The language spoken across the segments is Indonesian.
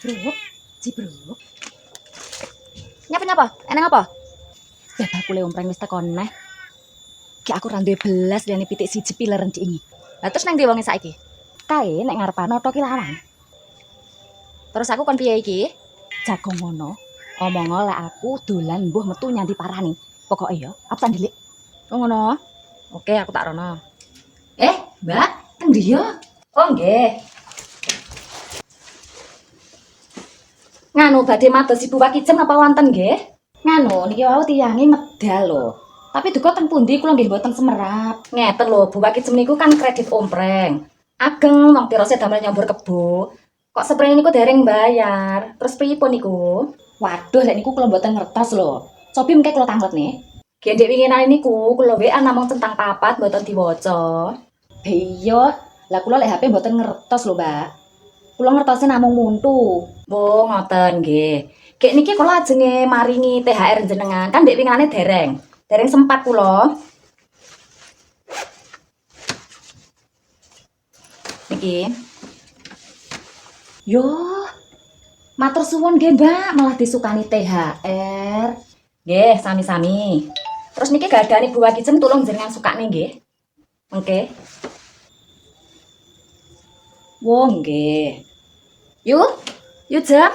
Cibruk, cibruk. Nyapa? Eneng apa? Ya bakule ompreng wis teko neh. Ki aku ra duwe belas liyane pitik siji pileren iki. Lah terus nang ndi wonge saiki? Kae nek ngarepan oto ki lawan. Terus aku kon piye iki? Jago ngono. Omong lek aku dolan mbuh metu nyanti parani. Pokoke ya, apa ndelik. Oh ngono. Oke, aku tak rono. Mbak, teng ndi ya? Oh nggih. Nganu badhe mados Ibu Wakijem apa wonten nggih? Nganu niki wau tiyange medal lho. Tapi duka teng pundi kula nggih mboten semerap. Ngeten lho, Bu Wakijem niku kan kredit ompreng. Ageng wong tirose damel nyambur kebo. Kok seprene niku dereng bayar. Terus pripun niku? Waduh, lek niku kula mboten ngertos lho. Cobi mengke kula tanglet nih. Gendek winginane niku kula WA namung centang papat mboten diwaca. Iya, lah kula lek HP mboten ngertos lho, Mbak. Kula ngertosnya namung muntu. Oh, ngoten nggih. Kek niki kula ajenge maringi THR jenengan. Kan ndek winginane dereng. Dereng sempat kula. Niki. Yo, matur suwun nggih, Mbak, malah disukani THR. Nggih, sami-sami. Terus niki gadane Bu Wakijem tulung jenengan sukane nggih. Mengke. Wong nggih. Yuk Jam.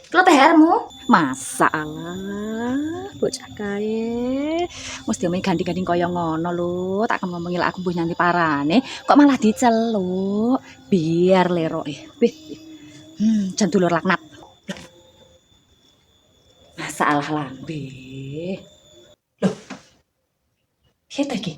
Kula THR-mu. Masalah, bocah kae. Mesti diomongi ganding-ganding kaya ngono lho. Tak ngomongi lek aku mbuh nyanti parane, kok malah diceluk. Biar leroke. Jan dulur laknat. Masalah lambe. Loh. Piye ta iki?